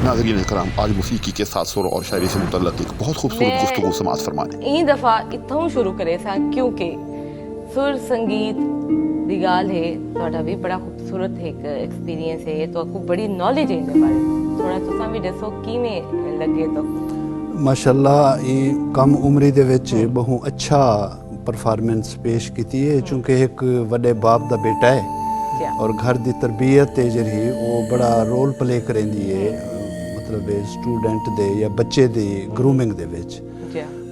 नाज़रीन इकराम, आज मौसीकी के साथ सुर और शायरी से मुतल्लक़ एक बहुत खूबसूरत गुफ्तगू समाअत फरमाने। ई दफ़ा इत्थों शुरू करे सा क्योंकि सुर संगीत दी गाल है तुहाडा भी बड़ा खूबसूरत एक एक्सपीरियंस है तो आपको बड़ी नॉलेज है इनके बारे थोड़ा तुसां भी दसो किवें लगे तो माशाअल्लाह ये कम उम्री दे विच बहु अच्छा परफॉर्मेंस पेश कीती है चूंकि एक वड्डे बाप दा बेटा है और घर दी तरबियत है जिहड़ी वो बड़ा रोल प्ले करेंदी है मतलब स्टूडेंट दे या बच्चे दी ग्रूमिंग दे विच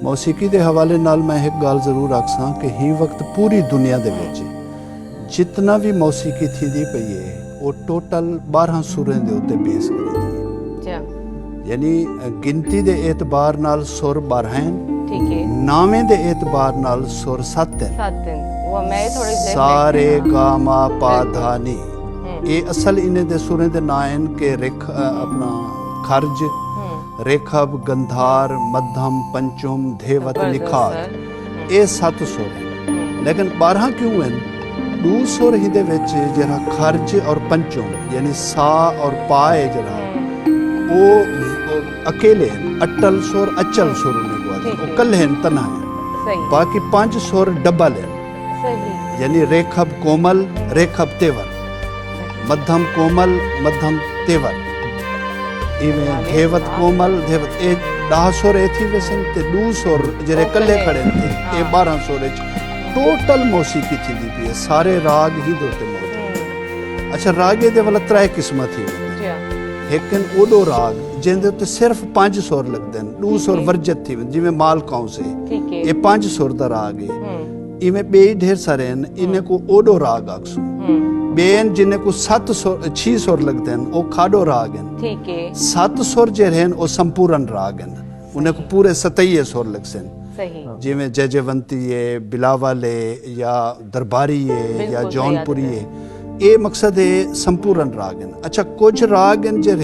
मौसीकी दे हवाले नाल मैं एक गाल जरूर आखसां कि ही वक्त पूरी दुनिया दे विच जितना भी मौसीकी थींदी पई है वो टोटल 12 सुरें दे उत्ते बेस करेंदी है यानी गिनती दे एतबार नाल सुर 12 हैं ठीक है नामे दे एतबार नाल सुर 7 हैं वो मैं थोड़ी सारे गा मा पा धा नी ये असल इन्हें दे सुरें दे नायन के रेख अपना खर्ज रेखब गंधार मध्यम पंचम धेवत निखात ये 7 सुर हैं लेकिन 12 क्यों हैं 2 सुर ही दे विच जरा खर्ज और पंचम यानी सा और पा है जरा वो अकेले हैं अटल सुर अचल सुर उन्हें वो कल हैं तना है बाकी 5 सुर डबल हैं यानी रेखब कोमल रेखब तेवर मध्यम कोमल मध्यम तेवर इवें धेवत कोमल धेवत ए 10 सुर थी वैसन ते 2 सुर जरे कल्ले खड़े थे ए 12 सुर टोटल मौसीकी थी दी पई सारे राग ही दोते मौजूद अच्छा रागे दे वाला 3 किस्म थी लेकिन ओडो राग जिंदे उत्ते सिर्फ 5 सुर लगदे हैं 2 सुर वर्जित थी जिवें मालकाओं से ये 5 सुर दा राग है इवें बे ढेर सारे हैं इन्हें को ओडो राग आखसू बेन जिन्हें को 6 सुर लगते हैं वो खाडो राग हैं ठीक है 7 सुर जे हैं वो संपूर्ण राग हैं उन्हें को पूरे 27 सुर लगते हैं सही जिवें जयजयवंती है बिलावल है या दरबारी है या जौनपुरी है ये मकसद है संपूर्ण राग हैं अच्छा कुछ राग हैं जे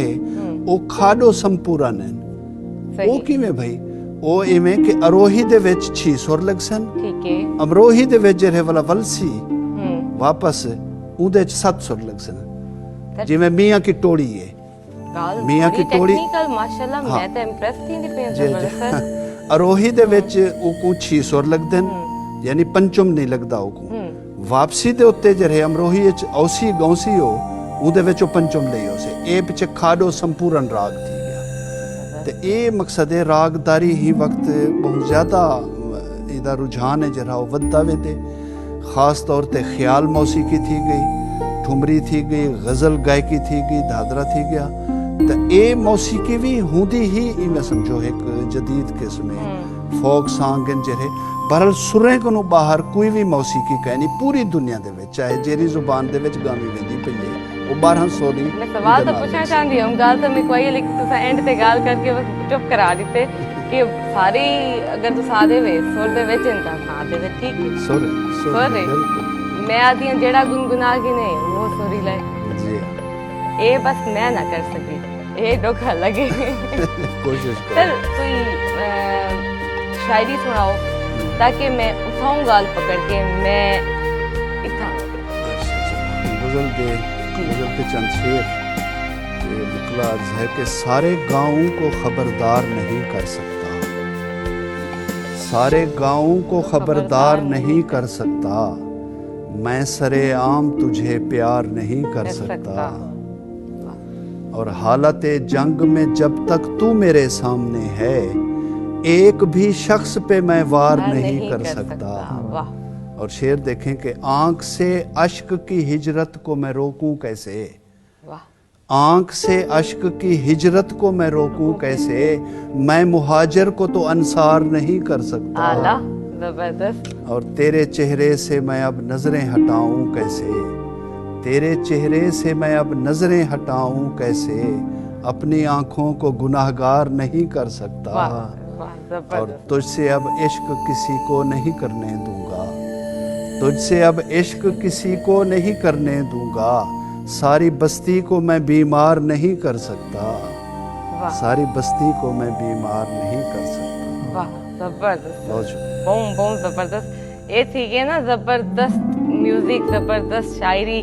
वो खाडो संपूर्ण हैं वो किवें भाई वो इवें कि अरोही दे विच 6 सुर लगसन ठीक है अमरोही दे विच जे वाला वलसी वापस उदे 7 सुर लगसन जिवें मियां की टोड़ी है मियां की टोड़ी टेक्निकल माशाल्लाह मैं तो इंप्रेस थी दी पे जबरदस्त अरोही दे विच ओ को 6 सुर लगदे यानी पंचम नहीं लगदा ओ को वापसी दे उत्ते जे अमरोही विच औसी गौसी हो उदे विच पंचम लई होसे ए पिछे खाडो संपूर्ण राग थी ते ये मकसद है रागदारी ही वक्त बहुत ज़्यादा इदा रुझान है जरा वधदा वेंदे ख़ास तौर ते ख्याल मौसीकी थी गई ठुमरी थी गई गज़ल गायकी थी गई दादरा थी गया तो ये मौसीकी भी होंदी ही इवें समझो एक जदीद किस्म है फोक सॉन्ग जरे बहरहाल सुरें को बाहर कोई भी मौसीकी कहनी पूरी दुनिया दे विच चाहे जेरी जुबान दे विच गावी वेंदी पई है वो 12 सोरी मैं सवाल तो पूछना चाहती हूँ गाल तो मैं कोई लेकिन तुसा एंड ते गाल करके बस चुप करा दिते कि सारी अगर तू सादे वे सुर दे विच इंता सा दे ठीक है सुर सुर मैं आती हूं जेड़ा गुनगुना के ने वो सुरी ले जी ए बस मैं ना कर सकी ए धोखा लगे कोशिश सर कोई शायरी सुनाओ ताकि मैं उठाऊं गाल पकड़ के मैं इतना गजल के चंद शेर ये निकला अर्ज है कि सारे गाँवों को खबरदार नहीं कर सकता सारे गाँवों को खबरदार नहीं कर सकता मैं सरे आम तुझे प्यार नहीं कर सकता और हालत जंग में जब तक तू मेरे सामने है एक भी शख्स पे मैं वार नहीं कर सकता और शेर देखें कि आंख से अश्क की हिजरत को मैं रोकूं कैसे आंख से अश्क की हिजरत को मैं रोकूं कैसे मैं मुहाजिर को तो अंसार नहीं कर सकता जबरदस्त और तेरे चेहरे से मैं अब नजरें हटाऊं कैसे तेरे चेहरे से मैं अब नजरें हटाऊं कैसे अपनी आंखों को गुनाहगार नहीं कर सकता और तुझसे अब इश्क किसी को नहीं करने दूंगा तुझसे अब इश्क किसी को नहीं करने दूंगा सारी बस्ती को मैं बीमार नहीं कर सकता सारी बस्ती को मैं बीमार नहीं कर सकता वाह जबरदस्त बहुत शुक्रिया बहुत जबरदस्त ये थी कि ना जबरदस्त म्यूजिक जबरदस्त शायरी